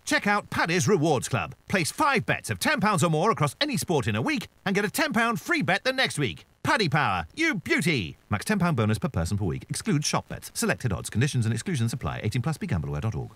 Check out Paddy's Rewards Club. Place 5 bets of £10 or more across any sport in a week and get a £10 free bet the next week. Paddy Power, you beauty! Max £10 bonus per person per week. Excludes shop bets. Selected odds, conditions and exclusions apply. 18 plus. BeGambleAware.org.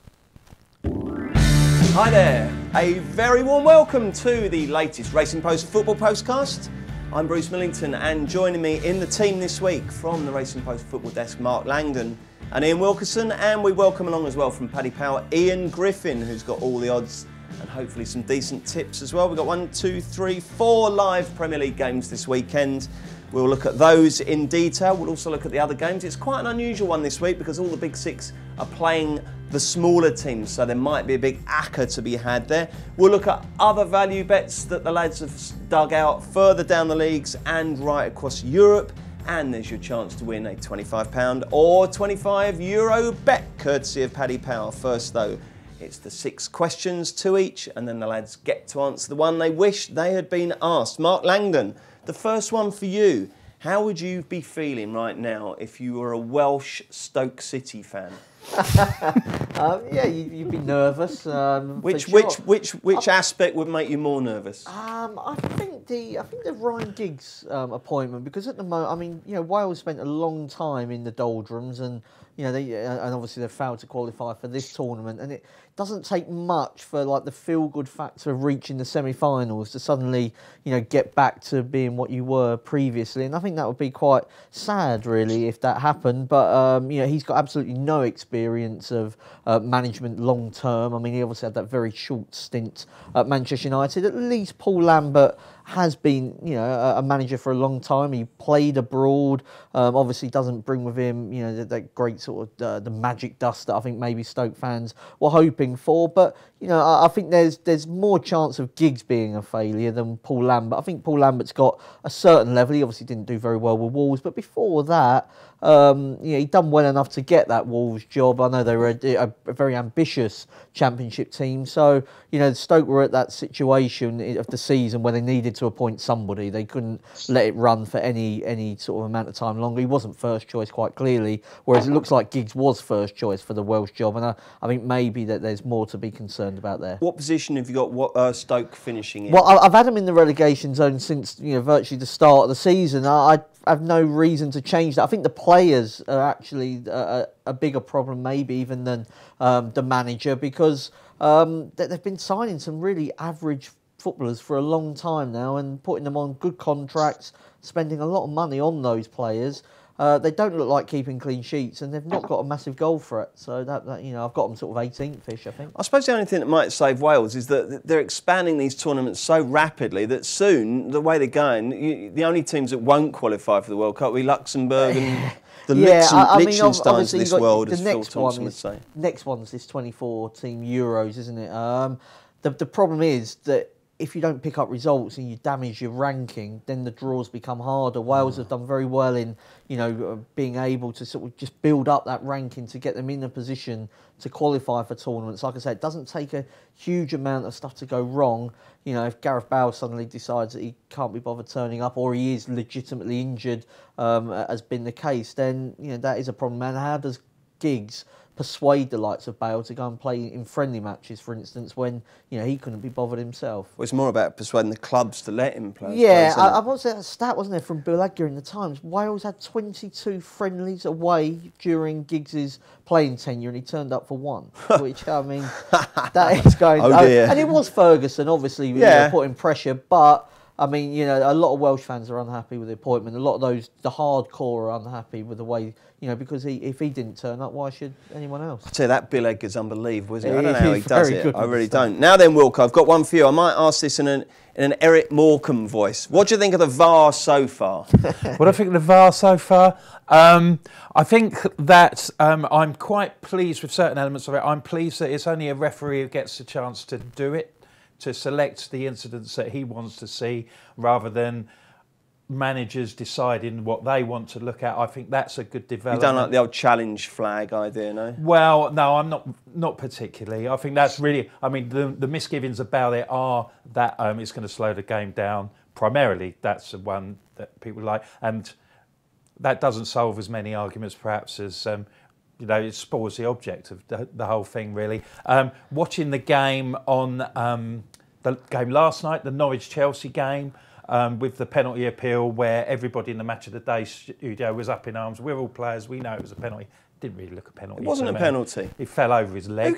Hi there. A very warm welcome to the latest Racing Post Football Postcast. I'm Bruce Millington, and joining me in the team this week from the Racing Post Football Desk, Mark Langdon and Ian Wilkerson, and we welcome along as well from Paddy Power, Ian Griffin, who's got all the odds and hopefully some decent tips as well. We've got 4 live Premier League games this weekend. We'll look at those in detail. We'll also look at the other games. It's quite an unusual one this week because all the big six are playing the smaller teams, so there might be a big acca to be had there. We'll look at other value bets that the lads have dug out further down the leagues and right across Europe. And there's your chance to win a £25 or €25 bet, courtesy of Paddy Power. First though, it's the 6 questions, 2 each, and then the lads get to answer the one they wish they had been asked. Mark Langdon, the first one for you. How would you be feeling right now if you were a Welsh Stoke City fan? Yeah, you'd be nervous. Which aspect would make you more nervous? I think the Ryan Giggs appointment, because at the moment, I mean, you know, Wales spent a long time in the doldrums, and you know, and obviously they failed to qualify for this tournament, and it doesn't take much for like the feel-good factor of reaching the semi-finals to suddenly, you know, get back to being what you were previously, and I think that would be quite sad, really, if that happened. But you know, he's got absolutely no experience of management long term. I mean, he obviously had that very short stint at Manchester United. At least Paul Lambert has been, you know, a manager for a long time. He played abroad. Obviously, doesn't bring with him, you know, that great sort of the magic dust that I think maybe Stoke fans were hoping for. But you know, I think there's more chance of Giggs being a failure than Paul Lambert. I think Paul Lambert's got a certain level. He obviously didn't do very well with Wolves, but before that, you know, he'd done well enough to get that Wolves job. I know they were a very ambitious Championship team, so you know, Stoke were at that situation of the season where they needed to appoint somebody. They couldn't let it run for any sort of amount of time longer. He wasn't first choice, quite clearly, whereas it looks like Giggs was first choice for the Welsh job, and I think maybe that there's more to be concerned about there. What position have you got Stoke finishing in? Well, I've had them in the relegation zone since, you know, virtually the start of the season. I have no reason to change that. I think the players are actually a bigger problem maybe even than the manager, because they've been signing some really average footballers for a long time now and putting them on good contracts, spending a lot of money on those players. They don't look like keeping clean sheets, and they've not got a massive goal threat. So that you know, I've got them sort of 18th-ish, I think. I suppose the only thing that might save Wales is that they're expanding these tournaments so rapidly that soon, the way they're going, the only teams that won't qualify for the World Cup will be Luxembourg and the Liechtensteins of this world, as Phil Thompson would say. Next one's this 24-team Euros, isn't it? The problem is that if you don't pick up results and you damage your ranking, then the draws become harder. Wales have done very well in, you know, being able to sort of just build up that ranking to get them in a position to qualify for tournaments. Like I said, it doesn't take a huge amount of stuff to go wrong. You know, if Gareth Bale suddenly decides that he can't be bothered turning up, or he is legitimately injured, has been the case, then, you know, that is a problem. And how does Giggs persuade the likes of Bale to go and play in friendly matches, for instance, when, you know, he couldn't be bothered himself? Well, it's more about persuading the clubs to let him play. Yeah, I was a stat, wasn't there, from Bill Edgar in the Times. Wales had 22 friendlies away during Giggs's playing tenure, and he turned up for 1, which, I mean, that is going... Oh dear. And it was Ferguson, obviously, you know, putting pressure, but I mean, you know, a lot of Welsh fans are unhappy with the appointment. A lot of those, the hardcore, are unhappy with the way, you know, because if he didn't turn up, why should anyone else? I tell you, that Bill Edgar's unbelievable, isn't it? I don't know how he He's does very it. good I really with stuff. don't. Now then, Wilco, I've got one for you. I might ask this in an Eric Morecambe voice. What do you think of the VAR so far? What do I think of the VAR so far? I think that I'm quite pleased with certain elements of it. I'm pleased that it's only a referee who gets the chance to do it, to select the incidents that he wants to see, rather than managers deciding what they want to look at. I think that's a good development. You don't like the old challenge flag idea, no? Well, no, I'm not particularly. I think that's really, I mean, the misgivings about it are that it's going to slow the game down. Primarily, that's the one that people like. And that doesn't solve as many arguments, perhaps, as you know, it spoils the object of the whole thing, really. Watching the game on the game last night, the Norwich Chelsea game, with the penalty appeal, where everybody in the Match of the Day studio was up in arms. We're all players, we know it was a penalty. Didn't really look a penalty. It wasn't a penalty. He fell over his leg.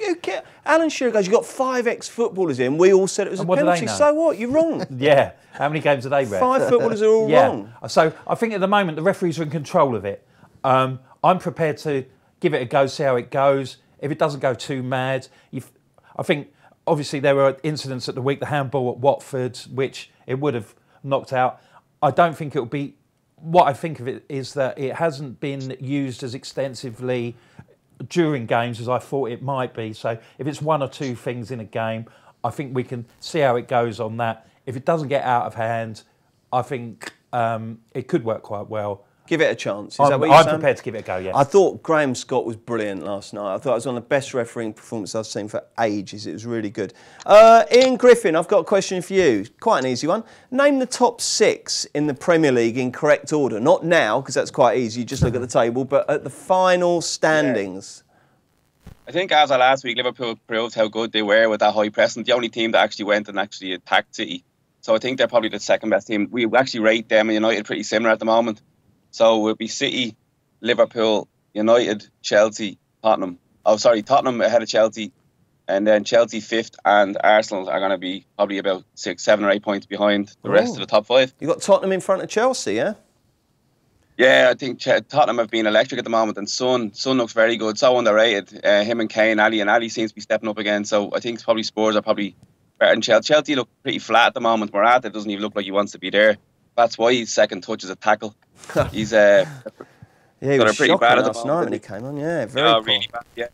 Alan Shearer goes, you've got 5 ex-footballers in. We all said it was a penalty. So what? You're wrong. Yeah. How many games have they read? 5 footballers are all wrong. So I think at the moment the referees are in control of it. I'm prepared to give it a go, see how it goes. If it doesn't go too mad, I think obviously there were incidents at the week, the handball at Watford, which it would have knocked out. I don't think it'll be. What I think of it is that it hasn't been used as extensively during games as I thought it might be. So if it's 1 or 2 things in a game, I think we can see how it goes on that. If it doesn't get out of hand, I think it could work quite well. Give it a chance. I'm prepared to give it a go, yes. I thought Graham Scott was brilliant last night. I thought it was one of the best refereeing performances I've seen for ages. It was really good. Ian Griffin, I've got a question for you. Quite an easy one. Name the top 6 in the Premier League in correct order. Not now, because that's quite easy. You just look at the table, but at the final standings. Yeah. I think after last week, Liverpool proved how good they were with that high pressing. The only team that actually went and actually attacked City. So I think they're probably the second best team. We actually rate them and United pretty similar at the moment. So we'll be City, Liverpool, United, Chelsea, Tottenham. Oh, sorry, Tottenham ahead of Chelsea. And then Chelsea 5th and Arsenal are going to be probably about 6, 7 or 8 points behind the rest of the top 5. You've got Tottenham in front of Chelsea, yeah? Yeah, I think Tottenham have been electric at the moment, and Son looks very good, so underrated. Him and Kane, Ali seems to be stepping up again. So I think probably Spurs are probably better than Chelsea. Chelsea look pretty flat at the moment. Morata doesn't even look like he wants to be there. That's why his second touch is a tackle. He's he was pretty bad last night when he came on. Yeah, very poor. Really bad, yeah.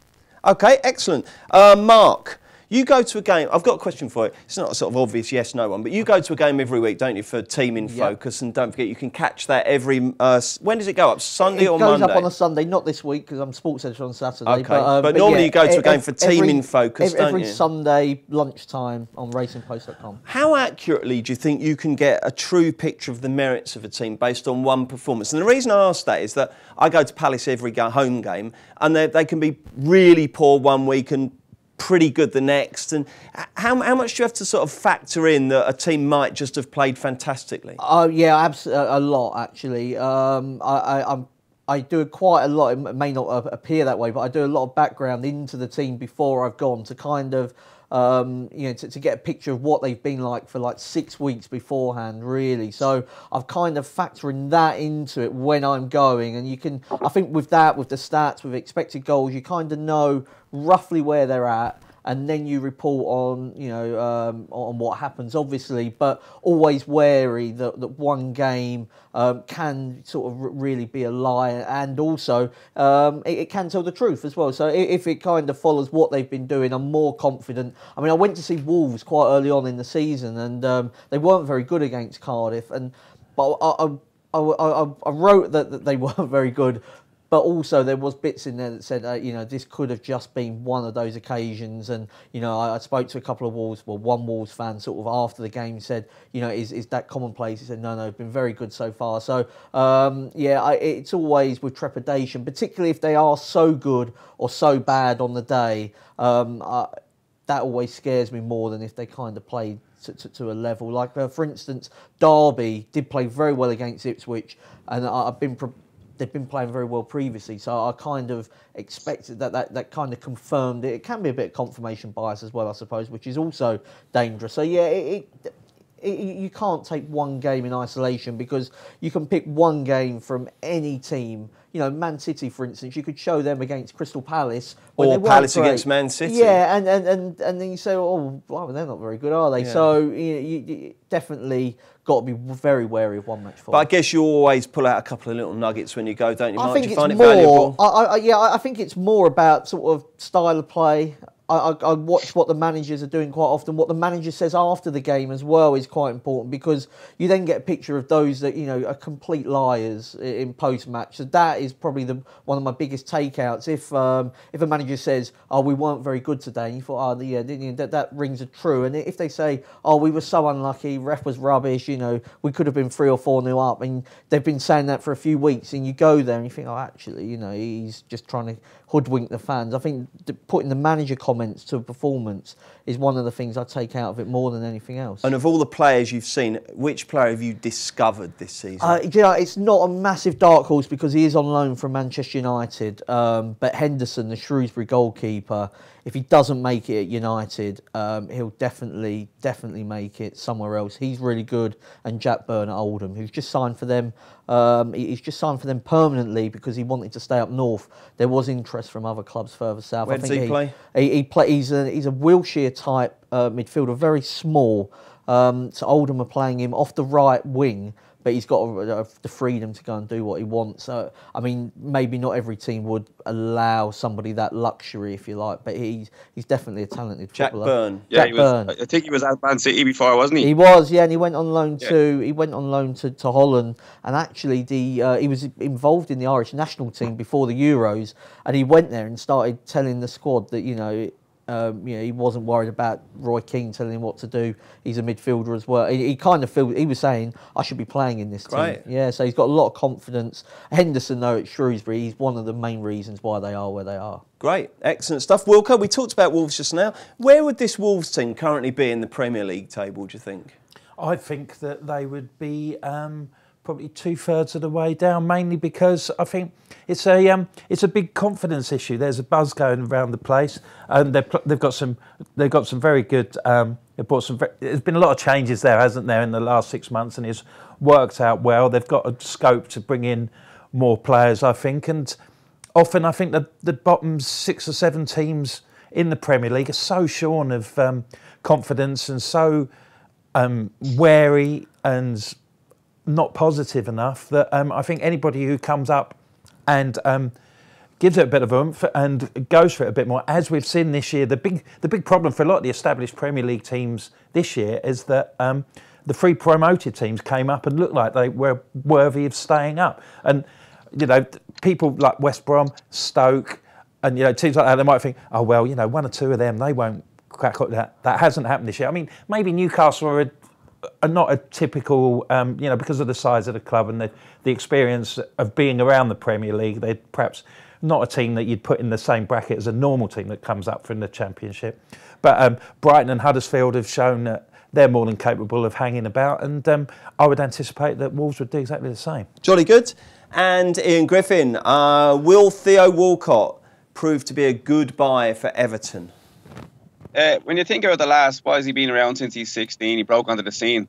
Okay, excellent. Mark, you go to a game. I've got a question for you. It's not a sort of obvious yes/no one, but you go to a game every week, don't you, for Team in Focus? And don't forget, you can catch that every. When does it go up? Sunday or Monday? It goes up on a Sunday, not this week because I'm Sports Centre on Saturday. Okay, but normally you go to a game for Team in Focus, don't you? Every Sunday lunchtime on racingpost.com. How accurately do you think you can get a true picture of the merits of a team based on one performance? And the reason I ask that is that I go to Palace every home game, and they can be really poor one week and pretty good the next. And how much do you have to sort of factor in that a team might just have played fantastically? Yeah, absolutely, a lot actually. I do quite a lot. It may not appear that way, but I do a lot of background into the team before I've gone to kind of to get a picture of what they've been like for like 6 weeks beforehand, really. So I've kind of factoring that into it when I'm going, and you can, I think with that, with the stats, with expected goals, you kind of know roughly where they're at, and then you report on, on what happens, obviously, but always wary that one game can sort of really be a lie, and also it can tell the truth as well. So if it kind of follows what they've been doing, I'm more confident. I mean, I went to see Wolves quite early on in the season, and they weren't very good against Cardiff, but I wrote that they weren't very good. But also there was bits in there that said, this could have just been one of those occasions. And, I spoke to a couple of one Wolves fan sort of after the game said, is that commonplace? He said, no, it's been very good so far. So, it's always with trepidation, particularly if they are so good or so bad on the day. That always scares me more than if they kind of played to a level. Like, for instance, Derby did play very well against Ipswich, and they've been playing very well previously, so I kind of expected that kind of confirmed it. It can be a bit of confirmation bias as well, I suppose, which is also dangerous. So yeah, you can't take one game in isolation, because you can pick one game from any team. Man City, for instance, you could show them against Crystal Palace. Or Palace against Man City. Yeah, and then you say, they're not very good, are they? Yeah. So you definitely got to be very wary of one match form. But I guess you always pull out a couple of little nuggets when you go, don't you, Mark? Do you find it valuable? I think it's more about sort of style of play. I watch what the managers are doing quite often. What the manager says after the game as well is quite important, because you then get a picture of those that are complete liars in post-match. So that is probably one of my biggest takeouts. If a manager says, we weren't very good today, and you thought, that rings true. And if they say, we were so unlucky, ref was rubbish, we could have been 3 or 4-0 up, and they've been saying that for a few weeks, and you go there and you think, actually, he's just trying to hoodwink the fans. I think putting the manager comments to a performance is one of the things I take out of it more than anything else. And of all the players you've seen, which player have you discovered this season? It's not a massive dark horse because he is on loan from Manchester United. But Henderson, the Shrewsbury goalkeeper, if he doesn't make it at United, he'll definitely make it somewhere else. He's really good. And Jack Byrne at Oldham, who's just signed for them. He's just signed for them permanently because he wanted to stay up north. There was interest from other clubs further south. Where does he play? He's a Wilshere type midfielder, very small. So Oldham are playing him off the right wing, but he's got the freedom to go and do what he wants. So, I mean, maybe not every team would allow somebody that luxury, if you like, but he's definitely a talented footballer. Jack Byrne. Yeah, Jack Byrne. I think he was at Man City before, wasn't he? He was, yeah, and he went on loan to Holland, and actually he was involved in the Irish national team before the Euros, and he went there and started telling the squad that he wasn't worried about Roy Keane telling him what to do. He's a midfielder as well. He kind of he was saying, I should be playing in this team. Yeah, so he's got a lot of confidence. Henderson, though, at Shrewsbury, he's one of the main reasons why they are where they are. Great, excellent stuff. Wilco, we talked about Wolves just now. Where would this Wolves team currently be in the Premier League table, do you think? I think that they would be probably 2/3 of the way down, mainly because I think it's a big confidence issue. There's a buzz going around the place, and they've got some very good. They've brought some. There's been a lot of changes there, hasn't there, in the last 6 months, and it's worked out well. They've got a scope to bring in more players, I think, and often I think the bottom 6 or 7 teams in the Premier League are so shorn of confidence and so wary and not positive enough that I think anybody who comes up and gives it a bit of oomph and goes for it a bit more, as we've seen this year, the big problem for a lot of the established Premier League teams this year is that the 3 promoted teams came up and looked like they were worthy of staying up. And people like West Brom, Stoke, and teams like that, they might think, oh well, 1 or 2 of them, they won't crack up that. That hasn't happened this year. I mean, maybe Newcastle are not a typical, because of the size of the club and the experience of being around the Premier League, they're perhaps not a team that you'd put in the same bracket as a normal team that comes up from the Championship. But Brighton and Huddersfield have shown that they're more than capable of hanging about, and I would anticipate that Wolves would do exactly the same. Jolly good. And Ian Griffin, will Theo Walcott prove to be a good buy for Everton? When you think about the last, why has he been around since he's 16? He broke onto the scene.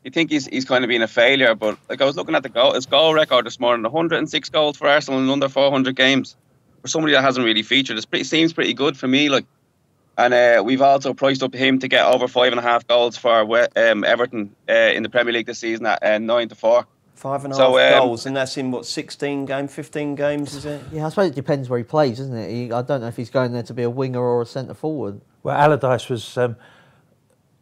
You think he's kind of been a failure, but like I was looking at his goal record this morning, 106 goals for Arsenal in under 400 games. For somebody that hasn't really featured, it seems pretty good for me. And we've also priced up him to get over 5.5 goals for Everton in the Premier League this season at 9-4. 5.5 goals, and that's in 15 games, is it? Yeah, I suppose it depends where he plays, isn't it? I don't know if he's going there to be a winger or a centre forward. Well, Allardyce was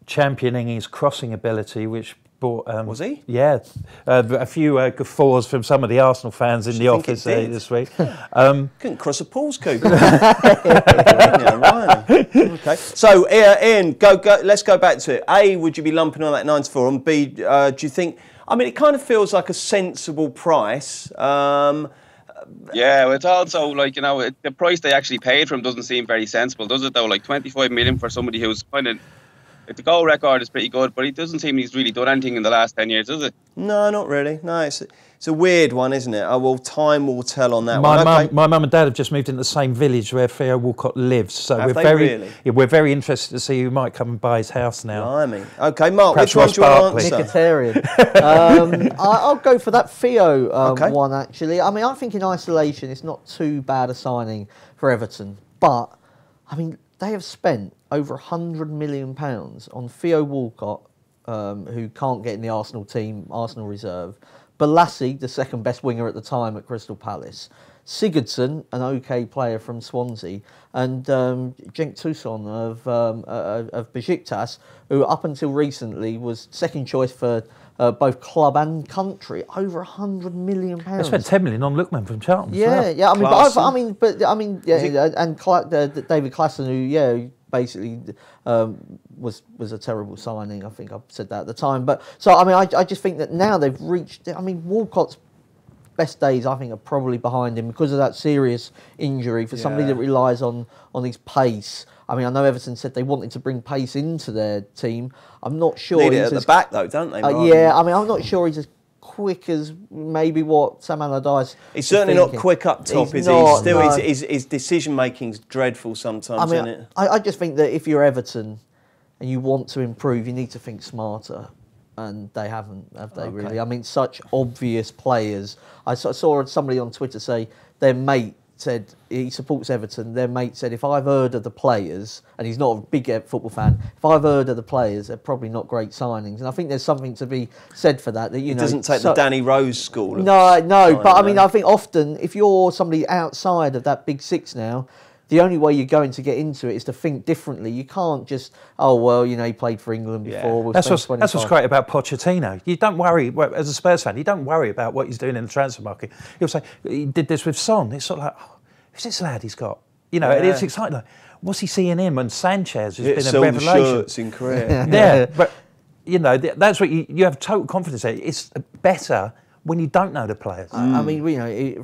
championing his crossing ability, which brought... was he? Yeah, a few guffaws from some of the Arsenal fans in the office this week. Couldn't cross a Paul's coop. Yeah, right. Okay. So, Ian, go. Let's go back to it. A, would you be lumping on that 9-4? And B, do you think... I mean, it kind of feels like a sensible price. Yeah, it's also the price they actually paid for him doesn't seem very sensible, does it? Though, 25 million for somebody who's kind of, the goal record is pretty good, but it doesn't seem he's really done anything in the last 10 years, does it? No, not really. No, it's a weird one, isn't it? Oh, well, time will tell on that one. My mum and dad have just moved into the same village where Theo Walcott lives, so we're very interested to see who might come and buy his house now. Blimey. Okay, Mark, Perhaps which one do you want to answer? Nicotarian. I'll go for that Theo one, actually. I mean, I think in isolation it's not too bad a signing for Everton, but, I mean, they have spent over £100 million on Theo Walcott, who can't get in the Arsenal team, Arsenal reserve. Balassi, the second best winger at the time at Crystal Palace. Sigurdsson, an OK player from Swansea. And Cenk Tosun of Besiktas, who up until recently was second choice for both club and country. Over £100 million. They spent 10 million on Lookman from Charlton. Yeah, yeah. I mean, and David Klassen, who basically was a terrible signing. I think I said that at the time. But so I mean, I just think that now they've reached. I mean, Walcott's best days, I think, are probably behind him because of that serious injury. For somebody that relies on his pace, I mean, I know Everton said they wanted to bring pace into their team. I'm not sure. Need it at the back though, don't they? Yeah, I mean, I'm not sure he's as quick as maybe what Sam Allardyce. He's certainly not quick up top, is he? His decision making's dreadful sometimes, isn't it? I just think that if you're Everton and you want to improve, you need to think smarter. And they haven't, have they, really? I mean, such obvious players. I saw somebody on Twitter say their mate said, he supports Everton, their mate said, if I've heard of the players, and he's not a big football fan, if I've heard of the players, they're probably not great signings. And I think there's something to be said for that. It doesn't take the Danny Rose school. No, but I mean, I think often, if you're somebody outside of that big six now, the only way you're going to get into it is to think differently. You can't just, he played for England before. That's what's great about Pochettino. You don't worry, as a Spurs fan, you don't worry about what he's doing in the transfer market. He'll say, he did this with Son. It's sort of like, who's this lad he's got? It's exciting. Like, what's he seeing him? And Sanchez has been a revelation. Shirts in Korea. Yeah, but, that's what you have total confidence in. It's better when you don't know the players. I mean,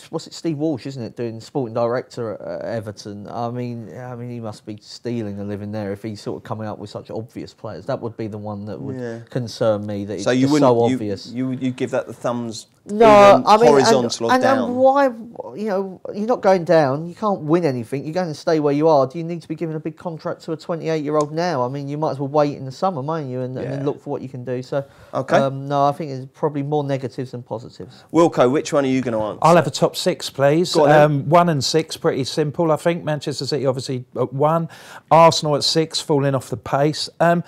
what's it, Steve Walsh, isn't it, doing sporting director at Everton? I mean, he must be stealing a living there if he's sort of coming up with such obvious players. That would be the one that would concern me. That it's so obvious. You give that the thumbs. No, I mean, horizontal or down. And why? You're not going down. You can't win anything. You're going to stay where you are. Do you need to be given a big contract to a 28-year-old now? I mean, you might as well wait in the summer, mightn't you, and then look for what you can do. So, no, I think there's probably more negatives than positives. Wilco, which one are you going to answer? I'll have a top six, please. 1 and 6, pretty simple, I think. Manchester City, obviously, at 1. Arsenal at 6, falling off the pace. At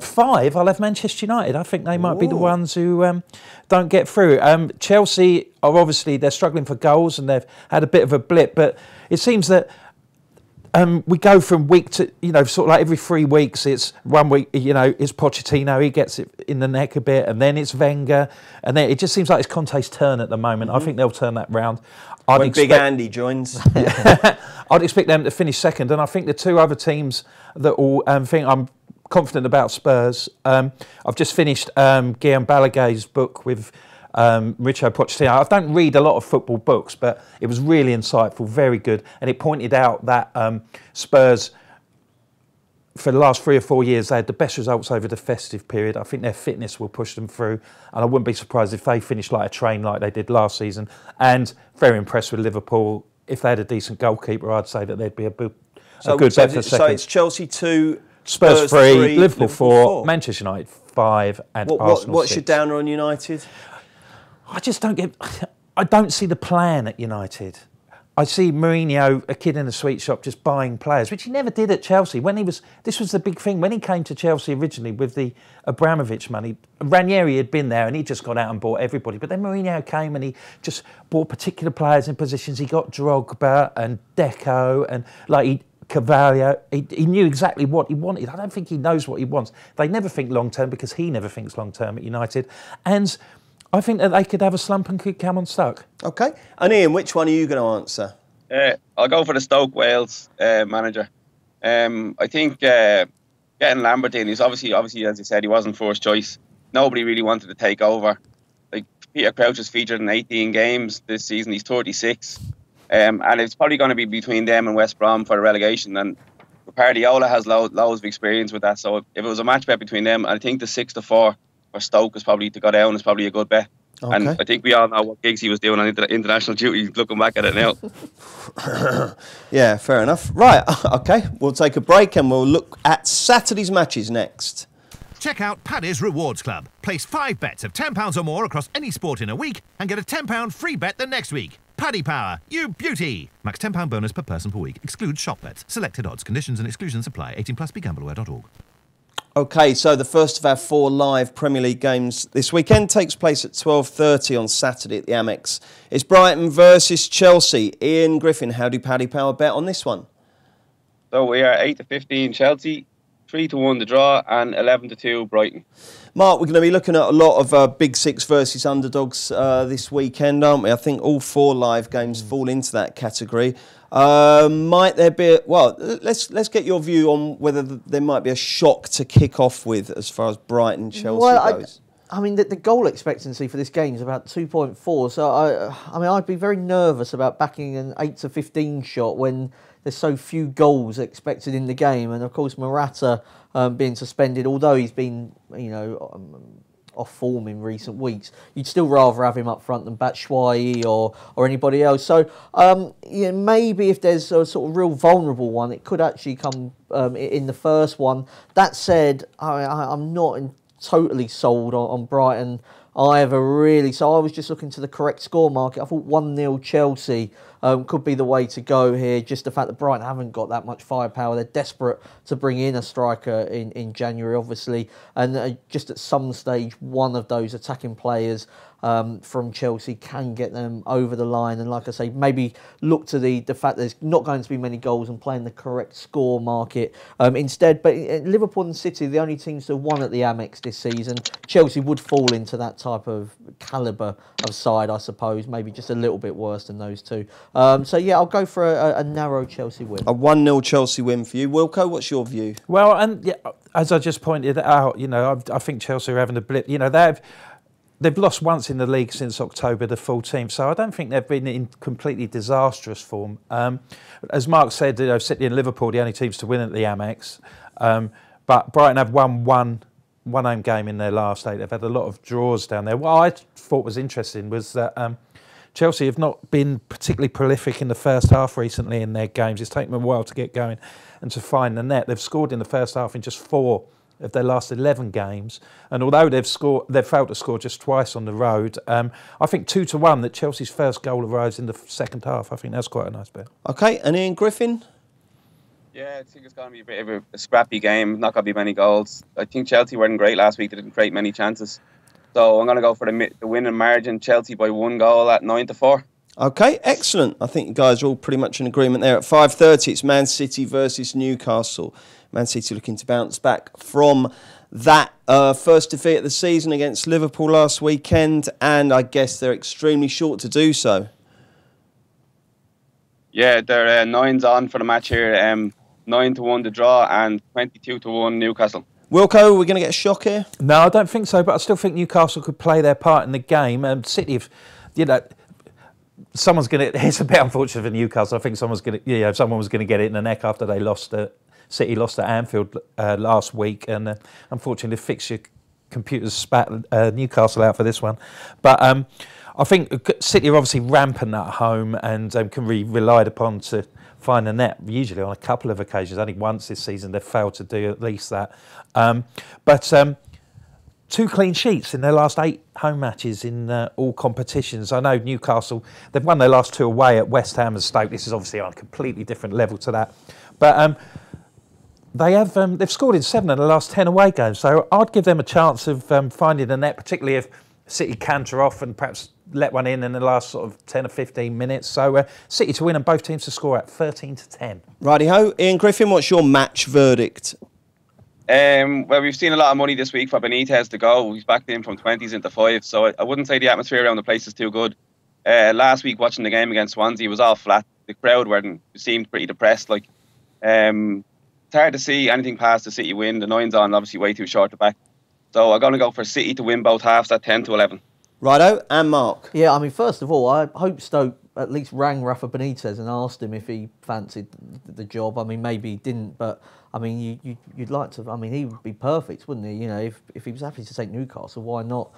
5, I'll have Manchester United. I think they might be the ones who don't get through. Chelsea are obviously, they're struggling for goals and they've had a bit of a blip, but it seems that we go from week to, sort of like every 3 weeks, it's 1 week, it's Pochettino, he gets it in the neck a bit, and then it's Wenger, and then it just seems like it's Conte's turn at the moment. I think they'll turn that round. When Big Andy joins. I'd expect them to finish second, and I think the 2 other teams that will think I'm confident about Spurs. I've just finished Guillaume Balaguer's book with Mauricio Pochettino. I don't read a lot of football books, but it was really insightful, very good, and it pointed out that Spurs, for the last 3 or 4 years, they had the best results over the festive period. I think their fitness will push them through, and I wouldn't be surprised if they finished like a train like they did last season. And very impressed with Liverpool. If they had a decent goalkeeper, I'd say that they'd be a good bet for second. So it's Chelsea 2, Spurs 3, Liverpool 4, Manchester United 5, and Arsenal 6. What's your downer on United? I don't see the plan at United. I see Mourinho, a kid in a sweet shop, just buying players, which he never did at Chelsea. This was the big thing. When he came to Chelsea originally with the Abramovich money, Ranieri had been there and he just got out and bought everybody. But then Mourinho came and he just bought particular players in positions. He got Drogba and Deco and Carvalho. He knew exactly what he wanted. I don't think he knows what he wants. They never think long term because he never thinks long term at United. And I think that they could have a slump and could come unstuck. Okay. And Ian, which one are you going to answer? I'll go for the Stoke Wales manager. I think getting Lambert in, he's obviously, as you said, he wasn't first choice. Nobody really wanted to take over. Like Peter Crouch has featured in 18 games this season. He's 36. And it's probably going to be between them and West Brom for the relegation. And Guardiola has loads of experience with that. So if it was a match bet between them, I think the 6-4 for Stoke is probably to go down is probably a good bet. Okay. And I think we all know what gigs he was doing on international duty, looking back at it now. Yeah, fair enough. Right, okay, we'll take a break and we'll look at Saturday's matches next. Check out Paddy's Rewards Club. Place 5 bets of £10 or more across any sport in a week and get a £10 free bet the next week. Paddy Power, you beauty! Max £10 bonus per person per week. Excludes shop bets. Selected odds. Conditions and exclusions apply. 18+. BeGambleAware.org. OK, so the first of our 4 live Premier League games this weekend takes place at 12:30 on Saturday at the Amex. It's Brighton versus Chelsea. Ian Griffin, how do Paddy Power bet on this one? So we are 8-15 Chelsea, 3-1 the draw, and 11-2 Brighton. Mark, we're going to be looking at a lot of Big Six versus underdogs this weekend, aren't we? I think all 4 live games fall into that category. Might there be... let's get your view on whether there might be a shock to kick off with as far as Brighton Chelsea goes. I mean, the goal expectancy for this game is about 2.4. So, I mean, I'd be very nervous about backing an 8 to 15 shot when there's so few goals expected in the game. And, of course, Morata being suspended, although he's been, off form in recent weeks, you'd still rather have him up front than Batshuayi or anybody else. So, maybe if there's a sort of real vulnerable one, it could actually come in the first one. That said, I'm not totally sold on Brighton either, really. So I was just looking to the correct score market. I thought 1-0 Chelsea could be the way to go here. Just the fact that Brighton haven't got that much firepower. They're desperate to bring in a striker in January, obviously. And just at some stage, one of those attacking players from Chelsea can get them over the line. And like I say, maybe look to the fact there's not going to be many goals and playing the correct score market instead. But Liverpool and City, the only teams that won at the Amex this season. Chelsea would fall into that type of calibre of side, I suppose. Maybe just a little bit worse than those two. So yeah, I'll go for a narrow Chelsea win. A 1-0 Chelsea win for you. Wilco, what's your view? Well, and yeah, as I just pointed out, I think Chelsea are having a blip. They've lost once in the league since October the 14th, so I don't think they've been in completely disastrous form. As Mark said, City and Liverpool, the only teams to win at the Amex, but Brighton have won one home game in their last 8. They've had a lot of draws down there. What I thought was interesting was that Chelsea have not been particularly prolific in the first half recently in their games. It's taken them a while to get going and to find the net. They've scored in the first half in just 4 of their last 11 games, and although they've failed to score just twice on the road, I think 2-1 that Chelsea's first goal arrives in the second half. I think that's quite a nice bet. Okay, and Ian Griffin? Yeah, I think it's going to be a bit of a scrappy game, not going to be many goals. I think Chelsea weren't great last week, they didn't create many chances. So I'm going to go for the winning margin, Chelsea by 1 goal at 9-4. Okay, excellent. I think you guys are all pretty much in agreement there. At 5:30, it's Man City versus Newcastle. Man City looking to bounce back from that first defeat of the season against Liverpool last weekend, and I guess they're extremely short to do so. Yeah, they're 9s on for the match here. 9-1 the draw and 22-1 Newcastle. Wilco, we're going to get a shock here? No, I don't think so, but I still think Newcastle could play their part in the game. City, someone's going to. It's a bit unfortunate for Newcastle. I think someone was going to get it in the neck after they lost. City lost at Anfield last week, and unfortunately, the fixture computers spat Newcastle out for this one. But I think City are obviously rampant at home and can be relied upon to find the net, usually on a couple of occasions. Only once this season they've failed to do at least that. But 2 clean sheets in their last 8 home matches in all competitions. I know Newcastle, they've won their last 2 away at West Ham and Stoke. This is obviously on a completely different level to that. But they've scored in 7 of the last 10 away games. So I'd give them a chance of finding the net, particularly if City canter off and perhaps let one in the last sort of 10 or 15 minutes. So City to win and both teams to score at 13-10. Righty-ho. Ian Griffin, what's your match verdict? Well, we've seen a lot of money this week for Benitez to go. He's backed in from 20s into 5s, so I wouldn't say the atmosphere around the place is too good. Last week, watching the game against Swansea, was all flat. The crowd seemed pretty depressed. It's hard to see anything past the City win. The 9's on, obviously way too short to back. So I'm going to go for City to win both halves at 10-11. Righto, and Mark. Yeah, I mean, first of all, I hope Stoke at least rang Rafa Benitez and asked him if he fancied the job. I mean, maybe he didn't, but I mean, you'd like to. I mean, he would be perfect, wouldn't he? If he was happy to take Newcastle, why not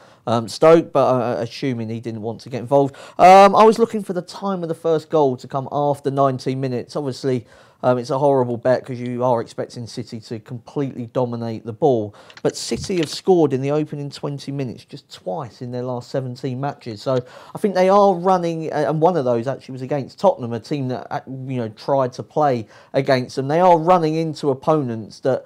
Stoke? But assuming he didn't want to get involved, I was looking for the time of the first goal to come after 19 minutes. Obviously, it's a horrible bet because you are expecting City to completely dominate the ball. But City have scored in the opening 20 minutes just twice in their last 17 matches. So I think they are running, and one of those actually was against Tottenham, a team that tried to play against them. They are running into opponents that,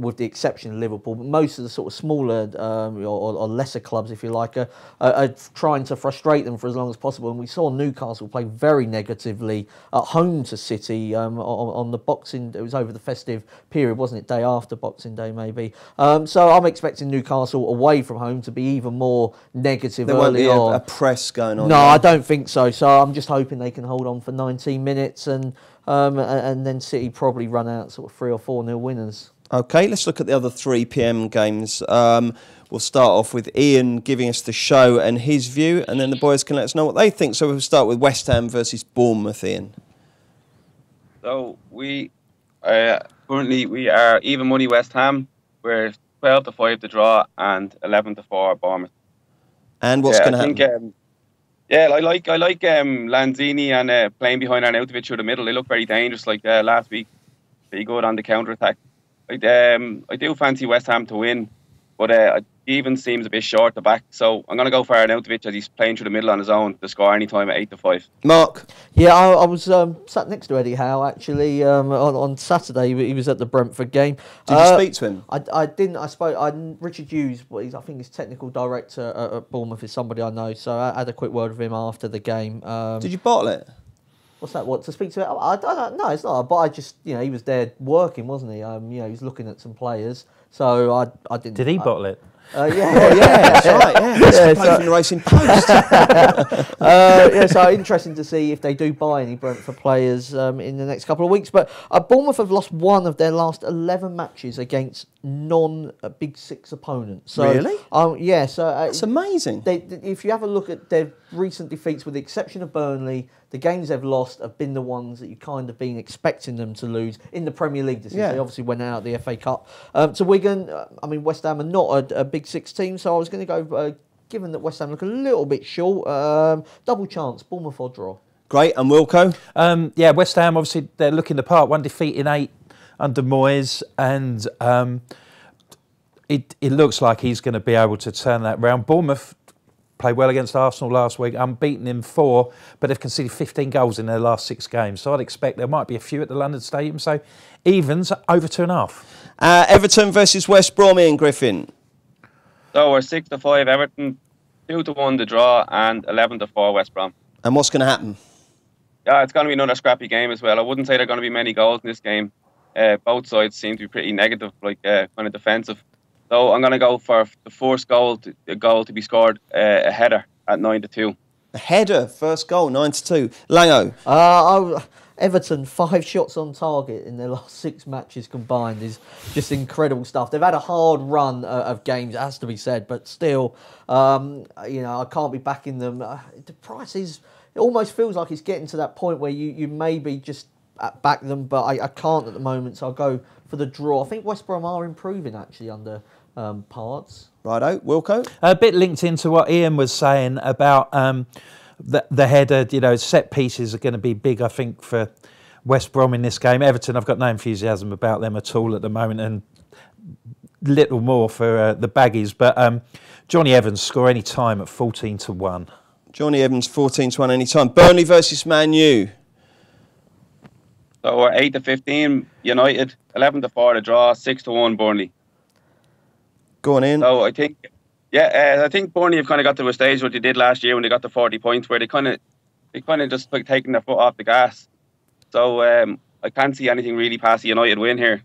with the exception of Liverpool, but most of the sort of smaller or lesser clubs, if you like, are trying to frustrate them for as long as possible. And we saw Newcastle play very negatively at home to City on the Boxing. It was over the festive period, wasn't it? Day after Boxing Day, maybe. So I'm expecting Newcastle away from home to be even more negative early on. There won't be a press going on. No, I don't think so. So I'm just hoping they can hold on for 19 minutes and then City probably run out sort of 3 or 4-0 winners. Okay, let's look at the other 3 p.m. games. We'll start off with Ian giving us the show and his view, and then the boys can let us know what they think. So we'll start with West Ham versus Bournemouth, Ian. So we currently we are even money West Ham. We're 12-5 to draw and 11-4 Bournemouth. And what's going to happen? I like Lanzini and playing behind Arnautovic through the middle. They look very dangerous. Like last week, pretty good on the counter attack. I do fancy West Ham to win, but even seems a bit short the back. So I'm going to go for Arnautovic as he's playing through the middle on his own to score any time at 8-5. Mark? Yeah, I was sat next to Eddie Howe actually on Saturday. He was at the Brentford game. Did you speak to him? I didn't. I spoke. Richard Hughes, I think he's technical director at Bournemouth, is somebody I know. So I had a quick word with him after the game. Did you bottle it? What's that? What, to speak to it? I don't know. It's not. But I just, he was there working, wasn't he? He was looking at some players. So I didn't. Did he bottle it? Yeah. Oh, yeah, that's right. Yeah, from the Racing Post. So interesting to see if they do buy any Brentford players in the next couple of weeks. But Bournemouth have lost one of their last 11 matches against non-Big Six opponents. So, really? Yeah. So it's amazing. If you have a look at their recent defeats, with the exception of Burnley, the games they've lost have been the ones that you kind of been expecting them to lose in the Premier League. They obviously went out of the FA Cup. To Wigan, West Ham are not a Big Six team, so I was going to go, given that West Ham look a little bit short, double chance, Bournemouth or draw. Great, and Wilco? West Ham, obviously, they're looking the part. 1 defeat in 8 under Moyes, and it looks like he's going to be able to turn that round. Bournemouth played well against Arsenal last week, unbeaten in 4, but they've conceded 15 goals in their last 6 games. So I'd expect there might be a few at the London Stadium. So evens over 2.5. Everton versus West Brom, Ian Griffin. So we're 6-5 Everton, 2-1 the draw, and 11-4 West Brom. And what's going to happen? Yeah, it's going to be another scrappy game as well. I wouldn't say there are going to be many goals in this game. Both sides seem to be pretty negative, kind of defensive. So I'm going to go for the first goal to be scored, a header at 9-2. A header, first goal, 9-2. Lango? Everton, 5 shots on target in their last 6 matches combined is just incredible stuff. They've had a hard run of games, it has to be said, but still, I can't be backing them. The price is, it almost feels like it's getting to that point where you maybe just back them, but I can't at the moment, so I'll go for the draw. I think West Brom are improving actually under Parts. Righto, Wilco? A bit linked into what Ian was saying about the header, set pieces are going to be big, I think, for West Brom in this game. Everton, I've got no enthusiasm about them at all at the moment, and little more for the Baggies. But Johnny Evans score any time at 14-1. Johnny Evans 14-1 any time. Burnley versus Man U. So we're 8-15 United, 11-4 to draw, 6-1 Burnley. Go on in. So I think Burnley have kind of got to a stage what they did last year when they got the 40 points, where they kind of just like taking their foot off the gas. So I can't see anything really past the United win here.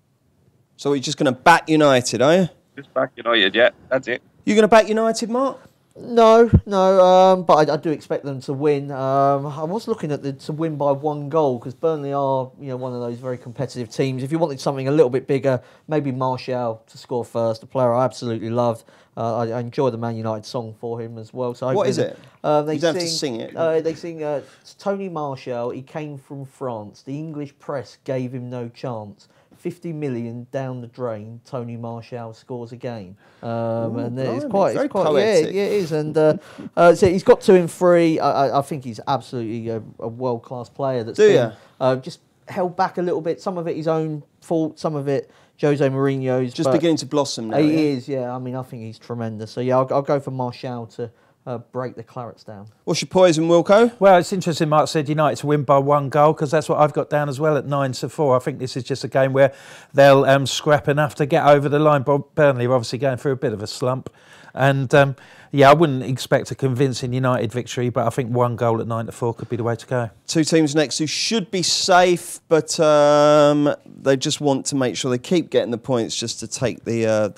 So you're just going to back United, are you? Just back United, yeah, that's it. You going to back United, Mark? No, but I do expect them to win. I was looking at to win by 1 goal, because Burnley are, one of those very competitive teams. If you wanted something a little bit bigger, maybe Martial to score first, a player I absolutely loved. I enjoy the Man United song for him as well. So what is it? They you don't have to sing it. They sing Tony Martial. He came from France. The English press gave him no chance. 50 million down the drain, Tony Martial scores again. And it's quite poetic. Yeah, it is. And so he's got 2 in 3. I think he's absolutely a world-class player that's just held back a little bit. Some of it his own fault, some of it Jose Mourinho's. Just beginning to blossom now. He is, yeah. I think he's tremendous. So, yeah, I'll go for Martial to break the Clarets down. What's your poison, Wilco? Well, it's interesting Mark said United to win by 1 goal, because that's what I've got down as well at 9-4. I think this is just a game where they'll scrap enough to get over the line. Burnley are obviously going through a bit of a slump. And, I wouldn't expect a convincing United victory, but I think 1 goal at 9-4 could be the way to go. 2 teams next who should be safe, but they just want to make sure they keep getting the points just to take the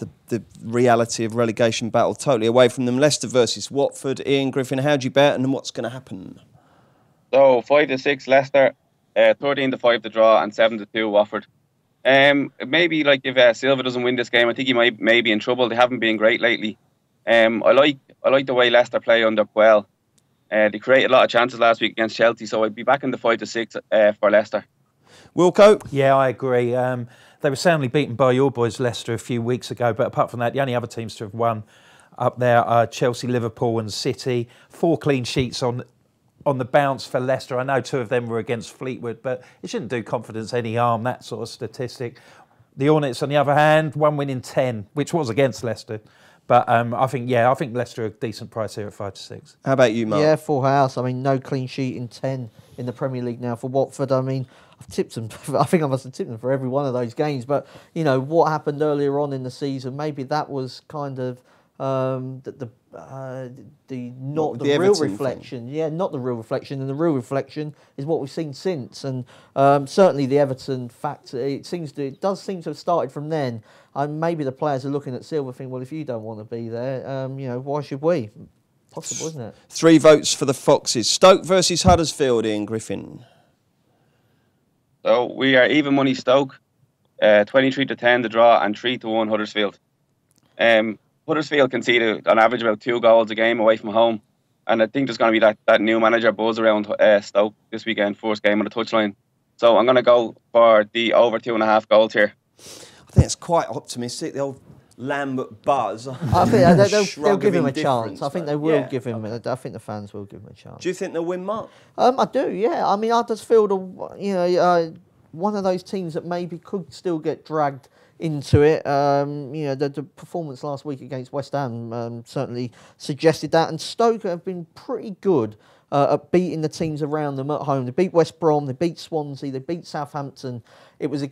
reality of relegation battle totally away from them. Leicester versus Watford. Ian Griffin, how do you bet and what's going to happen? So 5-6 Leicester, 13-5 to draw, and 7-2 Watford. Maybe like if Silva doesn't win this game, I think he might be in trouble. They haven't been great lately. I like the way Leicester play under Puel. They created a lot of chances last week against Chelsea, so I'd be back in the 5-6 for Leicester. Wilco? Yeah, I agree. They were soundly beaten by your boys, Leicester, a few weeks ago. But apart from that, the only other teams to have won up there are Chelsea, Liverpool and City. 4 clean sheets on the bounce for Leicester. I know 2 of them were against Fleetwood, but it shouldn't do confidence any harm, that sort of statistic. The Hornets, on the other hand, 1 win in 10, which was against Leicester. But I think Leicester are a decent price here at 5-6. How about you, Mark? Yeah, full house. I mean, no clean sheet in 10 in the Premier League now for Watford. I mean, I've tipped them. I think I must have tipped them for every one of those games. But, you know, what happened earlier on in the season, maybe that was kind of the real reflection. Thing. Yeah, not the real reflection. And the real reflection is what we've seen since. And certainly the Everton factor, it does seem to have started from then. And maybe the players are looking at Silva thinking, well, if you don't want to be there, why should we? Possible, isn't it? 3 votes for the Foxes. Stoke versus Huddersfield, Ian Griffin. So we are even money Stoke, 23-10 the draw and 3-1 Huddersfield. Huddersfield conceded on average about 2 goals a game away from home, and I think there's going to be that new manager buzz around Stoke this weekend, first game on the touchline. So I'm going to go for the over 2.5 goals here. I think it's quite optimistic. The old Lambert buzz. I think they'll give him a chance. I think they will give him. Okay. I think the fans will give him a chance. Do you think they'll win, Mark? I do. Yeah. I mean, Huddersfield are one of those teams that maybe could still get dragged into it. The performance last week against West Ham certainly suggested that, and Stoke have been pretty good at beating the teams around them at home. They beat West Brom, they beat Swansea, they beat Southampton. It was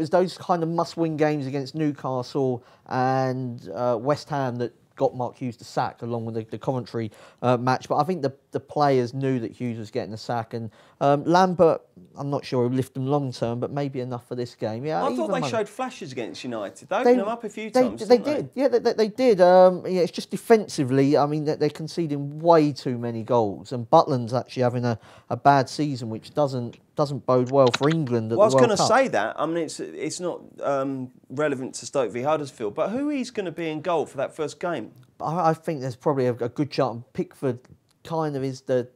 those kind of must-win games against Newcastle and West Ham that got Mark Hughes the sack, along with the Coventry match. But I think the players knew that Hughes was getting the sack, and Lambert, I'm not sure he'll lift them long term, but maybe enough for this game. Yeah, I thought they showed flashes against United. They opened them up a few times. They did. Yeah, they did. It's just defensively. I mean, they're conceding way too many goals, and Butland's actually having a bad season, which doesn't bode well for England. Well, I was going to say that. I mean, it's not relevant to Stoke v Huddersfield, but who is going to be in goal for that first game? I think there's probably a good chance. Pickford kind of is the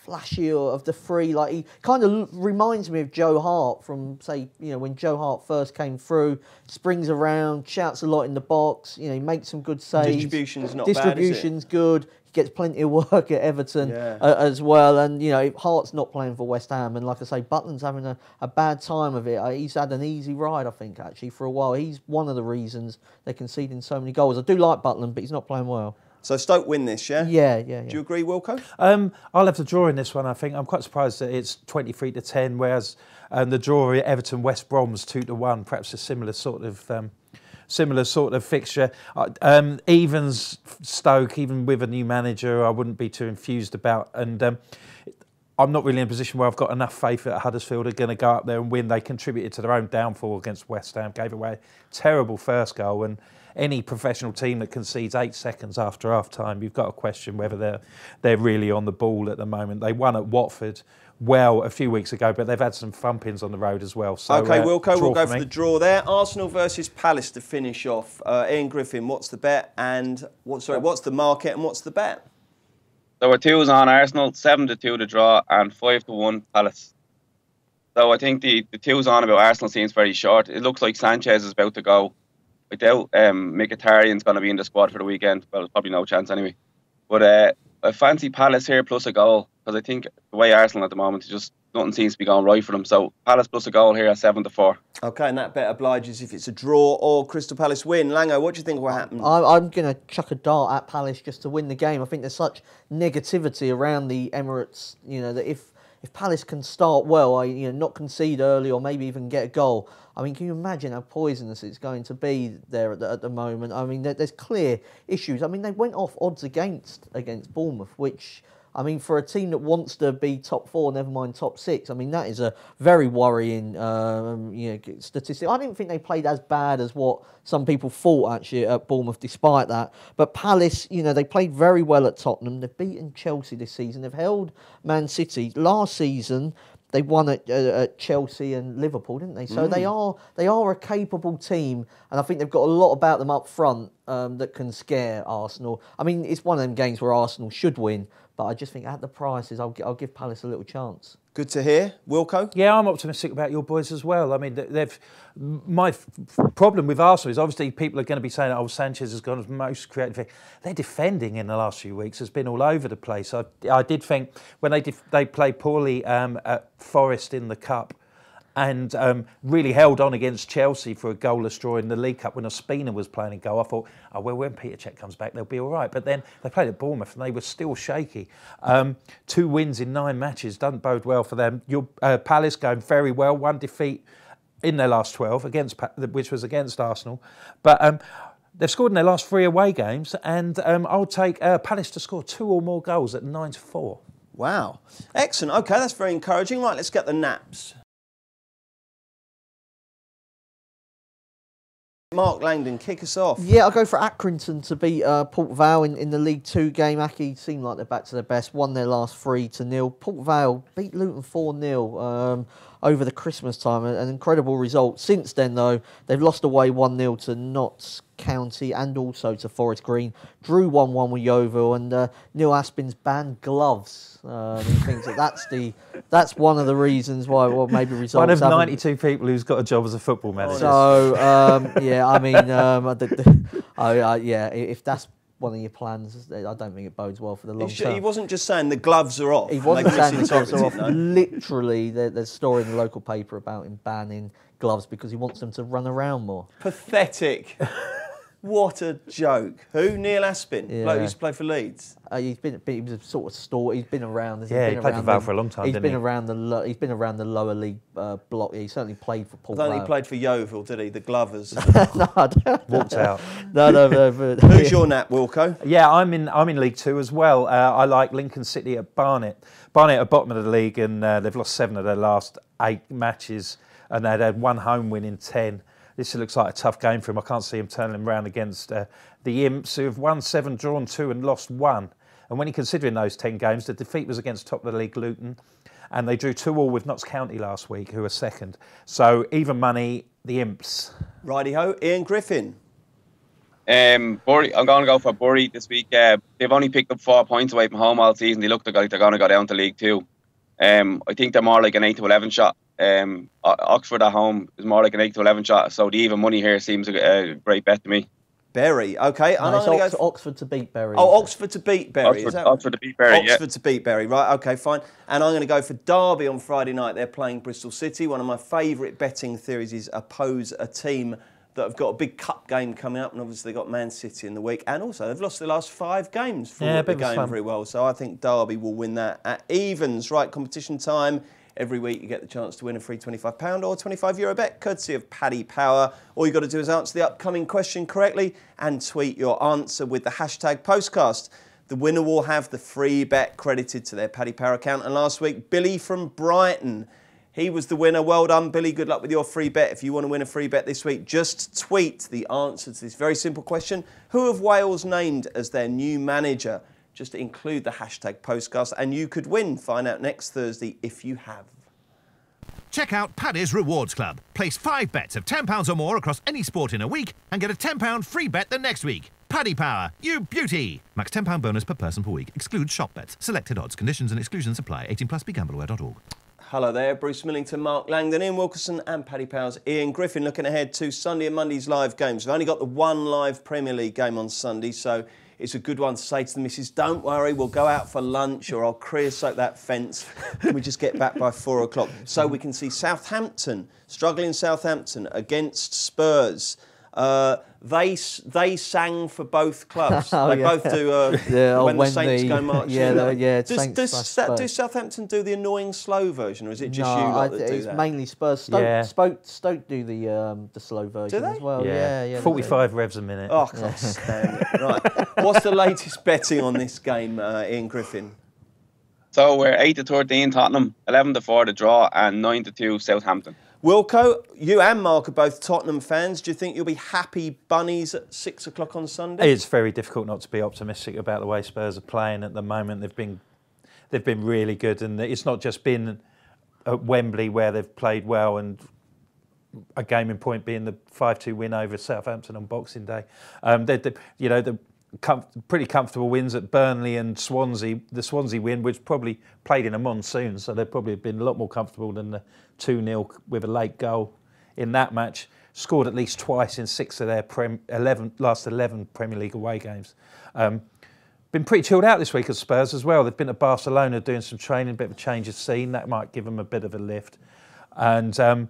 flashier of the 3. Like, he kind of reminds me of Joe Hart from, say, when Joe Hart first came through. Springs around, shouts a lot in the box. He makes some good saves. Distribution's not bad, is it? Distribution's good. He gets plenty of work at Everton as well. And Hart's not playing for West Ham, and like I say, Butland's having a bad time of it. He's had an easy ride, I think, actually, for a while. He's one of the reasons they're conceding so many goals. I do like Butland, but he's not playing well. So Stoke win this, yeah? Yeah. Do you agree, Wilco? I'll have the draw in this one, I think. I'm quite surprised that it's 23-10, whereas the draw at Everton West Brom's 2-1, perhaps a similar sort of fixture. Evans Stoke, even with a new manager, I wouldn't be too enthused about. And I'm not really in a position where I've got enough faith that Huddersfield are going to go up there and win. They contributed to their own downfall against West Ham, gave away a terrible first goal, and any professional team that concedes 8 seconds after half-time, you've got to question whether they're really on the ball at the moment. They won at Watford a few weeks ago, but they've had some thumpings on the road as well. So, OK, Wilco, we'll go for the draw there. Arsenal versus Palace to finish off. Ian Griffin, what's the bet and what's the market and what's the bet? So our 2's on Arsenal, 7-2 to draw and 5-1 Palace. So I think the 2's on about Arsenal seems very short. It looks like Sanchez is about to go. I doubt Mkhitaryan's going to be in the squad for the weekend. Well, there's probably no chance anyway. But I fancy Palace here plus a goal, because I think the way Arsenal at the moment, just nothing seems to be going right for them. So Palace plus a goal here at 7-4. OK, and that bet obliges if it's a draw or Crystal Palace win. Lango, what do you think will happen? I'm going to chuck a dart at Palace just to win the game. I think there's such negativity around the Emirates, that if Palace can start well, not concede early or maybe even get a goal, I mean, can you imagine how poisonous it's going to be there at the moment? I mean, there's clear issues. I mean, they went off odds against Bournemouth, which, I mean, for a team that wants to be top 4, never mind top 6, I mean, that is a very worrying statistic. I didn't think they played as bad as what some people thought, actually, at Bournemouth, despite that. But Palace, they played very well at Tottenham. They've beaten Chelsea this season. They've held Man City. Last season, they won at Chelsea and Liverpool, didn't they? So they are a capable team, and I think they've got a lot about them up front that can scare Arsenal. I mean, it's one of them games where Arsenal should win, but I just think at the prices, I'll give Palace a little chance. Good to hear. Wilco? Yeah, I'm optimistic about your boys as well. I mean, my problem with Arsenal is obviously people are going to be saying, oh, Sanchez has gone as most creative. Their defending in the last few weeks has been all over the place. I did think when they played poorly at Forest in the Cup and really held on against Chelsea for a goalless draw in the League Cup when Ospina was playing in goal, I thought, oh, well, when Peter Cech comes back, they'll be all right. But then they played at Bournemouth and they were still shaky. 2 wins in 9 matches doesn't bode well for them. Your Palace going very well, 1 defeat in their last 12, which was against Arsenal. But they've scored in their last 3 away games, and I'll take Palace to score 2 or more goals at 9-4. Wow. Excellent. OK, that's very encouraging. Right, let's get the naps. Mark Langdon, kick us off. Yeah, I'll go for Accrington to beat Port Vale in the League 2 game. Aki seem like they're back to their best, won their last 3-0. Port Vale beat Luton 4-0 over the Christmas time, an incredible result. Since then, though, they've lost away 1-0 to Notts County and also to Forest Green. Drew 1-1 with Yeovil, and Neil Aspin's banned gloves. He thinks that's one of the reasons why, well, maybe results. One of 92 people who's got a job as a football manager. So yeah, I mean, yeah, if that's one of your plans, I don't think it bodes well for the long term. He wasn't just saying the gloves are off. He wasn't saying the gloves are off. Literally, there's a story in the local paper about him banning gloves because he wants them to run around more. Pathetic. What a joke. Who? Neil Aspin? Yeah. Bloke used to play for Leeds. He was a sort of store. He's been around. Yeah, he played for Vale for a long time, He's didn't been he? around he's been around the lower league block. He certainly played for Port I thought Vale. he played for Yeovil, did he? The Glovers. No, I don't. Walked out. No. Who's your nap, Wilco? Yeah, I'm in League 2 as well. I like Lincoln City at Barnet. Barnet are bottom of the league, and they've lost 7 of their last 8 matches, and they'd had 1 home win in 10. This looks like a tough game for him. I can't see him turning them around against the Imps, who have won 7, drawn 2 and lost 1. And when you're considering those 10 games, the defeat was against top of the league Luton, and they drew 2-2 with Notts County last week, who are second. So even money, the Imps. Righty-ho, Ian Griffin. Bury, I'm going to go for Bury this week. They've only picked up 4 points away from home all season. They look like they're going to go down to League 2. I think they're more like an 8-11 shot. Oxford at home is more like an 8-11 shot, so the even money here seems a great bet to me. Bury, OK. No, it's go for Oxford to beat Bury. Oh, Oxford to beat Bury. Oxford to beat Bury, Oxford to beat Bury, right, OK, fine. And I'm going to go for Derby on Friday night. They're playing Bristol City. One of my favourite betting theories is oppose a team that have got a big cup game coming up, and obviously they've got Man City in the week. And also, they've lost their last 5 games for the game very well. So I think Derby will win that at evens. Right, competition time. Every week you get the chance to win a free £25 or €25 bet, courtesy of Paddy Power. All you've got to do is answer the upcoming question correctly and tweet your answer with the hashtag Postcast. The winner will have the free bet credited to their Paddy Power account. And last week, Billy from Brighton, he was the winner. Well done, Billy. Good luck with your free bet. If you want to win a free bet this week, just tweet the answer to this very simple question. Who have Wales named as their new manager? Just include the hashtag Postcast and you could win. Find out next Thursday if you have. Check out Paddy's Rewards Club. Place 5 bets of £10 or more across any sport in a week and get a £10 free bet the next week. Paddy Power, you beauty! Max £10 bonus per person per week. Excludes shop bets. Selected odds. Conditions and exclusions apply. 18+. BeGambleAware.org. Hello there, Bruce Millington, Mark Langdon, Ian Wilkerson and Paddy Power's Ian Griffin looking ahead to Sunday and Monday's live games. We've only got the 1 live Premier League game on Sunday, so it's a good one to say to the missus, don't worry, we'll go out for lunch or I'll creosote that fence. Can we just get back by 4 o'clock? So we can see Southampton, struggling Southampton against Spurs. They sang for both clubs. They both do when the Saints go marching. Do Southampton do the annoying slow version, or is it just you lot that do that? It's mainly Spurs. Stoke do the slow version as well. Yeah. 45 revs a minute. Oh, can't stand it. Right. What's the latest betting on this game, Ian Griffin? So we're 8-13 Tottenham, 11-4 the draw, and 9-2 Southampton. Wilco, you and Mark are both Tottenham fans. Do you think you'll be happy bunnies at 6 o'clock on Sunday? It's very difficult not to be optimistic about the way Spurs are playing at the moment. They've been really good, and it's not just been at Wembley where they've played well, and a game in point being the 5-2 win over Southampton on Boxing Day. The pretty comfortable wins at Burnley and Swansea. The Swansea win, which probably played in a monsoon, so they've probably been a lot more comfortable than the 2-0 with a late goal in that match. Scored at least twice in 6 of their last 11 Premier League away games. Been pretty chilled out this week at Spurs as well. They've been to Barcelona doing some training, a bit of a change of scene. That might give them a bit of a lift. And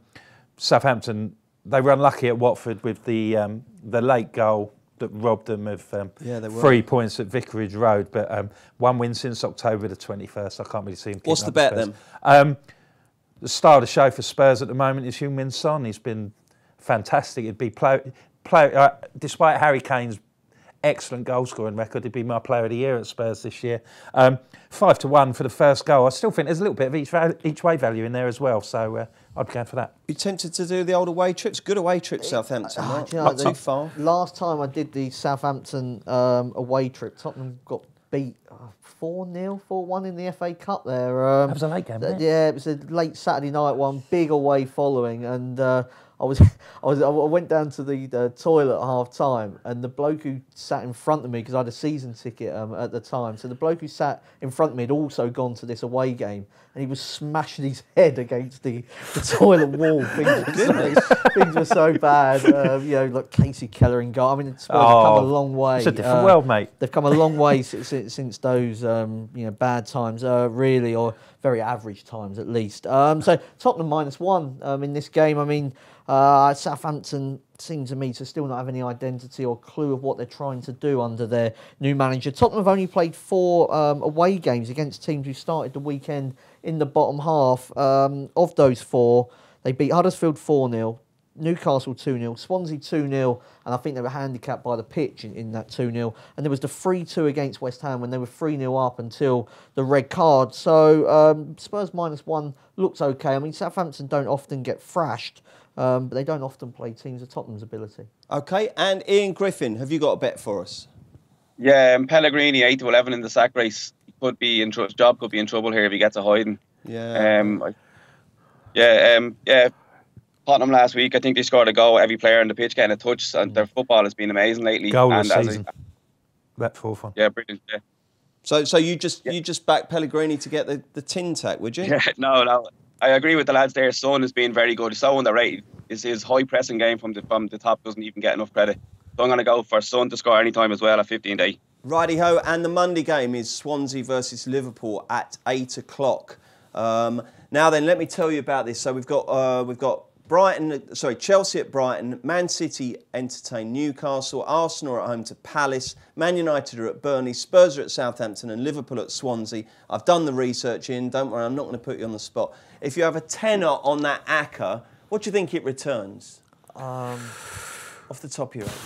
Southampton, they were unlucky at Watford with the late goal that robbed them of 3 points at Vicarage Road. But one win since October the 21st. I can't really see him. What's the bet then? The star of the show for Spurs at the moment is Heung-min Son. He's been fantastic. It'd be despite Harry Kane's excellent goal scoring record, he'd be my player of the year at Spurs this year. 5-1 for the first goal. I still think there's a little bit of each way value in there as well, so I'd be going for that. You tempted to do the old away trips? Good away trip, Southampton. Not too far. Last time I did the Southampton away trip, Tottenham got beat 4-0, 4-1 in the FA Cup there. That was a late game, wasn't it? Yeah, it was a late Saturday night one, big away following, and I went down to the toilet at half time, and the bloke who sat in front of me, because I had a season ticket at the time, so the bloke who sat in front of me had also gone to this away game, and he was smashing his head against the toilet wall. Things were so bad. Like Casey Keller in goal. I mean, Spurs have come a long way. It's a different world, mate. They've come a long way since those bad times, really, or very average times at least. So Tottenham -1 in this game. I mean, Southampton seem to me to still not have any identity or clue of what they're trying to do under their new manager. Tottenham have only played 4 away games against teams who started the weekend in the bottom half. Of those 4, they beat Huddersfield 4-0, Newcastle 2-0, Swansea 2-0, and I think they were handicapped by the pitch in that 2-0. And there was the 3-2 against West Ham when they were 3-0 up until the red card. So Spurs -1 looks okay. I mean, Southampton don't often get thrashed, but they don't often play teams of Tottenham's ability. OK, and Ian Griffin, have you got a bet for us? Yeah, Pellegrini 8-11 in the sack race. He could be his job could be in trouble here if he gets a hiding. Tottenham last week, I think they scored a goal. Every player on the pitch getting a touch, and their football has been amazing lately. Goal this season. That 4-1. Yeah, brilliant. Yeah. So you just back Pellegrini to get the tin tack, would you? Yeah, no. I agree with the lads there. Son has been very good. He's so underrated. His high pressing game from the top doesn't even get enough credit. So I'm going to go for Son to score any time as well at 15-8. Righty-ho, and the Monday game is Swansea versus Liverpool at 8 o'clock. Now then, let me tell you about this. So we've got Chelsea at Brighton, Man City entertain Newcastle, Arsenal are at home to Palace, Man United are at Burnley, Spurs are at Southampton and Liverpool at Swansea. I've done the research in, don't worry, I'm not going to put you on the spot. If you have a tenner on that ACCA, what do you think it returns? Off the top of your head.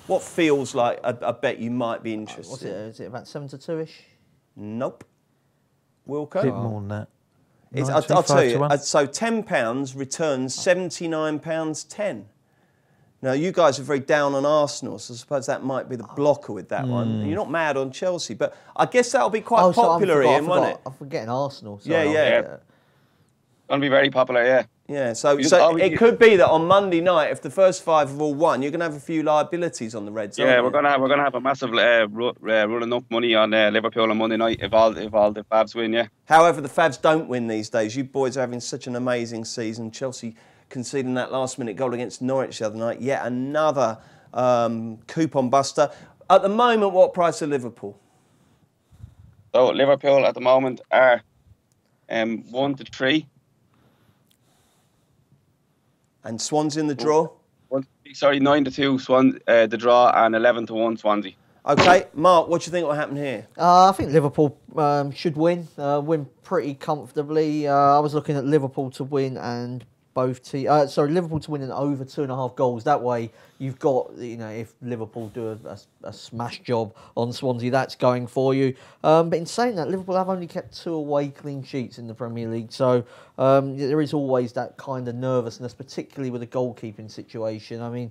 What feels like a bet you might be interested What's it? Is it about 7-2-ish? Nope. Wilco? A bit more than that. I'll tell you, so £10 returns £79.10. Now, you guys are very down on Arsenal, so I suppose that might be the blocker with that one. You're not mad on Chelsea, but I guess that'll be quite popular, Ian, won't it? I'm forgetting Arsenal. Yeah. Going to be very popular, yeah. Yeah, so it could be that on Monday night, if the first 5 have all won, you're going to have a few liabilities on the Reds. Yeah, we're going to have a massive running up money on Liverpool on Monday night if all the Favs win. Yeah. However, the Favs don't win these days. You boys are having such an amazing season. Chelsea conceding that last-minute goal against Norwich the other night. Yet another coupon buster. At the moment, what price are Liverpool? So Liverpool at the moment are 1-3. And Swansea in the draw? 9-2 the draw, and 11-1 Swansea. OK, Mark, what do you think will happen here? I think Liverpool should win pretty comfortably. I was looking at Liverpool to win and Liverpool to win and over 2.5 goals. That way, you've got, if Liverpool do a smash job on Swansea, that's going for you. But in saying that, Liverpool have only kept 2 away clean sheets in the Premier League, so there is always that kind of nervousness, particularly with a goalkeeping situation. I mean,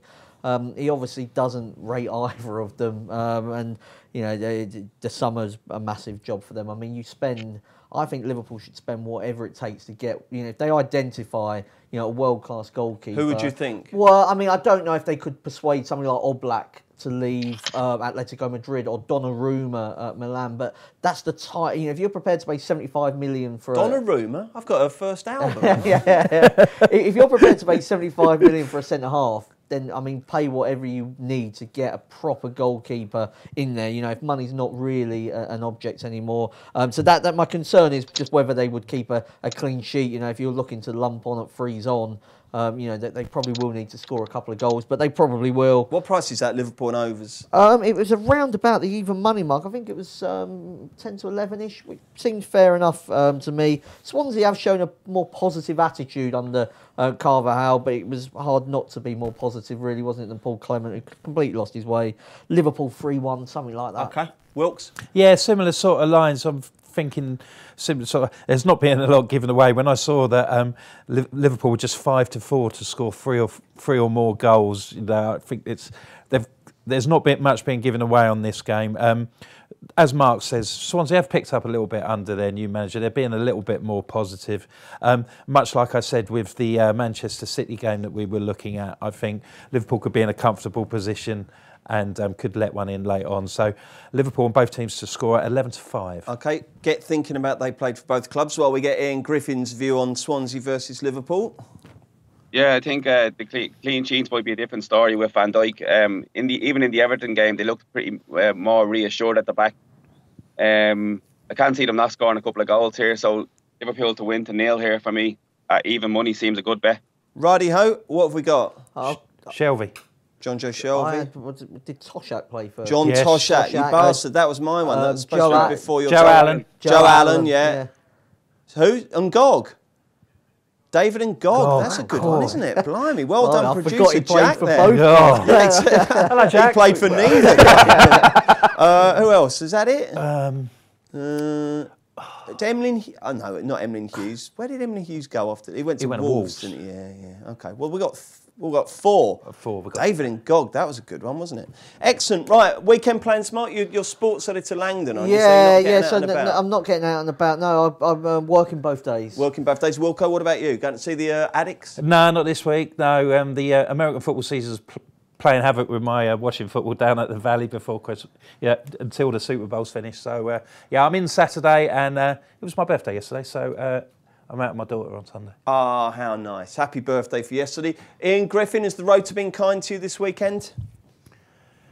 he obviously doesn't rate either of them, and the summer's a massive job for them. I mean, you spend I think Liverpool should spend whatever it takes to get, if they identify, a world-class goalkeeper. Who would you think? Well, I mean, I don't know if they could persuade somebody like Oblak to leave Atletico Madrid or Donnarumma at Milan, but that's the type. If you're prepared to pay 75 million for Donnarumma, I've got her first album. If you're prepared to pay 75 million for a centre half, then I mean, pay whatever you need to get a proper goalkeeper in there. If money's not really an object anymore. So that my concern is just whether they would keep a clean sheet. If you're looking to lump on at freeze on. They probably will need to score a couple of goals, but they probably will. What price is that, Liverpool and overs? It was around about the even money mark. I think it was 10 to 11-ish, which seemed fair enough to me. Swansea have shown a more positive attitude under Carvajal, but it was hard not to be more positive, really, wasn't it, than Paul Clement, who completely lost his way. Liverpool 3-1, something like that. Okay. Wilkes? Yeah, similar sort of lines. I'm thinking similar sort of. There's not been a lot given away. When I saw that Liverpool were just 5-4 to score three or more goals, I think there's not been much being given away on this game. As Mark says, Swansea have picked up a little bit under their new manager. They're being a little bit more positive. Much like I said with the Manchester City game that we were looking at, I think Liverpool could be in a comfortable position and could let one in late on. So Liverpool and both teams to score at 11-5. Okay, get thinking about they played for both clubs while we get Ian Griffin's view on Swansea versus Liverpool. Yeah, I think the clean sheets might be a different story with Van Dijk. Even in the Everton game, they looked pretty more reassured at the back. I can't see them not scoring a couple of goals here, so Liverpool to win to 0 here for me. Even money seems a good bet. Righty-ho, what have we got? Shelvey. John Joe Shelby. Did Toshak play for? John Yes. Toshak, you bastard. That was my one. That was supposed to be before your Joe time. Allen. Joe Allen, yeah. Who? And Gog. David and Gog. That's a good one, isn't it? Blimey. Well done, I producer forgot he played Jack for there. both. Yeah, Hello, Jack. He played for neither. Who else? Is that it? Emlyn. Oh no, not Emlyn Hughes. Where did Emlyn Hughes go after? He went to Wolves, didn't he? Yeah. Okay. Well, we got four. David and Gog. That was a good one, wasn't it? Excellent. Right. Weekend plans, Mark. You're sports editor Langdon, aren't you? So I'm not getting out and about. No, I'm working both days. Working both days. Wilco, what about you? Going to see the Addicts? No, not this week. No, the American football season's playing havoc with my watching football down at the Valley before Christmas. Yeah, until the Super Bowl's finished. So I'm in Saturday, and it was my birthday yesterday. So I'm out with my daughter on Sunday. Ah, how nice! Happy birthday for yesterday, Ian Griffin. Is the road to being kind to you this weekend?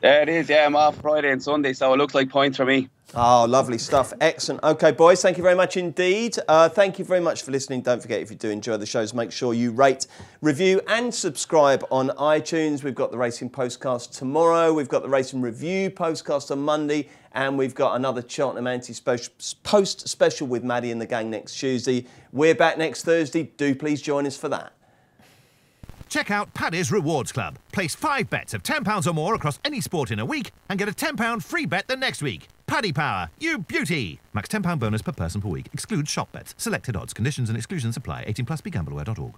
Yeah, it is. Yeah, I'm off Friday and Sunday, so it looks like points for me. Oh, lovely stuff. Excellent. Okay, boys, thank you very much indeed. Thank you very much for listening. Don't forget, if you do enjoy the shows, make sure you rate, review and subscribe on iTunes. We've got the Racing Postcast tomorrow. We've got the Racing Review Postcast on Monday. And we've got another Cheltenham Post special with Maddie and the gang next Tuesday. We're back next Thursday. Do please join us for that. Check out Paddy's Rewards Club. Place 5 bets of £10 or more across any sport in a week and get a £10 free bet the next week. Paddy Power, you beauty! Max £10 bonus per person per week. Excludes shop bets. Selected odds. Conditions and exclusions apply. 18+. BeGambleAware.org.